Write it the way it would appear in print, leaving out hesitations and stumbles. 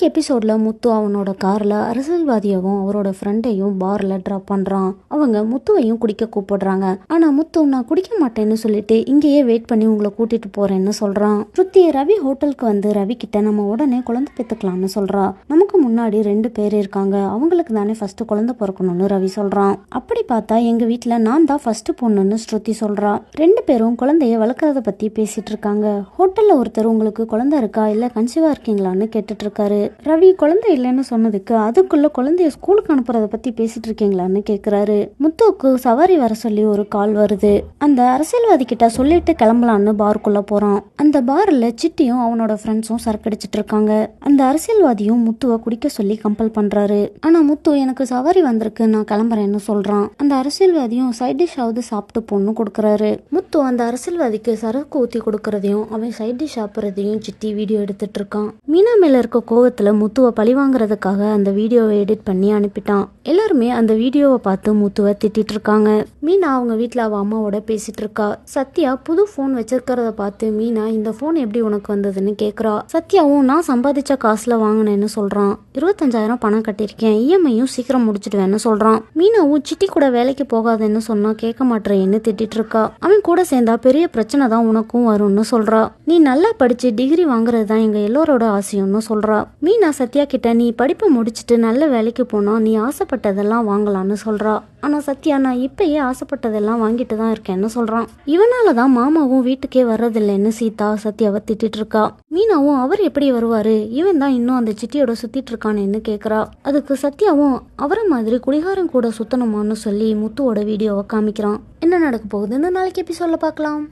இன்னைக்கு எபிசோட்ல முத்து அவனோட கார்ல அரசியல்வாதியவும் அவரோட ஃப்ரெண்டையும் பார்ல டிராப் பண்றான். அவங்க முத்துவையும் குடிக்க கூப்பிடுறாங்க. ஆனா முத்து நான் குடிக்க மாட்டேன்னு சொல்லிட்டு இங்கேயே வெயிட் பண்ணி உங்களை கூட்டிட்டு போறேன்னு சொல்றான். ஸ்ருதி ரவி ஹோட்டலுக்கு வந்து ரவி கிட்ட நம்ம உடனே குழந்தை பெத்துக்கலாம்னு சொல்றா. நமக்கு முன்னாடி 2 பேர் இருக்காங்க, அவங்களுக்கு தானே ஃபர்ஸ்ட் குழந்தை பிறக்கணும்னு ரவி சொல்றான். அப்படி பார்த்தா எங்க வீட்டுல நான் தான் ஃபர்ஸ்ட் பொண்ணுன்னு ஸ்ருதி சொல்றா. 2 பேரும் குழந்தைய வளர்க்கறத பத்தி பேசிட்டு இருக்காங்க. ஹோட்டல்ல ஒருத்தர் உங்களுக்கு குழந்தை இருக்கா இல்ல கன்சீவா இருக்கீங்களான்னு கேட்டுட்டு இருக்காரு. ரவி குழந்தை இல்லைன்னு சொன்னதுக்கு அதுக்குள்ள குழந்தைய ஸ்கூலுக்கு அனுப்புறத பத்தி பேசிட்டு இருக்கீங்களான்னு கேக்குறாரு. முத்துவுக்கு சவாரி வர சொல்லி ஒரு கால் வருது. அந்த அரசியல்வாதி கிட்ட சொல்லிட்டு கிளம்பலான்னு பார்க்குள்ள போறான். அந்த பார்ல சிட்டியும் அவனோட ஃப்ரெண்ட்ஸும் சரக்கு அடிச்சிட்டு இருக்காங்க. அந்த அரசியல்வாதியும் முத்துவை குடிக்க சொல்லி கம்பல் பண்றாரு. ஆனா முத்து எனக்கு சவாரி வந்திருக்கு நான் கிளம்புறேன்னு சொல்றான். அந்த அரசியல்வாதியும் சைட் டிஷ் ஆவது சாப்பிட்டு பொண்ணு கொடுக்கறாரு. முத்து அந்த அரசியல்வாதிக்கு சரக்கு ஊத்தி கொடுக்கறதையும் அவன் சைட் டிஷ் சாப்பிட்றதையும் சிட்டி வீடியோ எடுத்துட்டு இருக்கான். மீனா மேல இருக்க கோவத்துல முத்துவை பழி வாங்குறதுக்காக அந்த வீடியோவை எடிட் பண்ணி அனுப்பிட்டான். எல்லாருமே அந்த வீடியோவை பார்த்து முத்துவை திட்டிட்டு இருக்காங்க. மீனா அவங்க வீட்டுல அவ அம்மாவோட பேசிட்டு இருக்கா. சத்யா புது போன் வச்சிருக்கிறத பார்த்து மீனா இந்த போன் எப்படி உனக்கு வந்ததுன்னு கேக்குறா. சத்யாவும் நான் சம்பாதிச்ச காசுல வாங்கினேன்னு சொல்றான். 25,000 பணம் கட்டிருக்கேன், இஎம்ஐயும் சீக்கிரம் முடிச்சிடுவேன்னு சொல்றான். மீனாவும் சிட்டி கூட வேலைக்கு போகாதுன்னு சொன்னா கேட்க மாட்டேன்னு திட்டிட்டு இருக்கா. அவன் கூட சேர்ந்தா பெரிய பிரச்சனை தான் உனக்கும் வரும்னு சொல்றா. நீ நல்லா படிச்சு டிகிரி வாங்குறது தான் எங்க எல்லோரோட ஆசையும்னு சொல்றா. மீனா சத்யா கிட்ட நீ படிப்பை முடிச்சுட்டு நல்ல வேலைக்கு போனா நீ ஆசைப்பட்டதெல்லாம் வாங்கலான்னு சொல்றா. ஆனா சத்யா நான் இப்பயே ஆசைப்பட்டதெல்லாம் வாங்கிட்டு தான் இருக்கேன்னு சொல்றான். இவனாலதான் மாமாவும் வீட்டுக்கே வர்றதில்லைன்னு சீதா சத்யாவை திட்டிட்டு இருக்கா. மீனாவும் அவர் எப்படி வருவாரு, இவன் தான் இன்னும் அந்த சிட்டியோட சுத்திட்டு இருக்கானேன்னு கேக்குறா. அதுக்கு சத்யாவும் அவரை மாதிரி குடிகாரன் கூட சுத்தணுமான்னு சொல்லி முத்துவோட வீடியோவை காமிக்கிறான். என்ன நடக்க போகுதுன்னு நாளைக்கு எபிசோட்ல பார்க்கலாம்.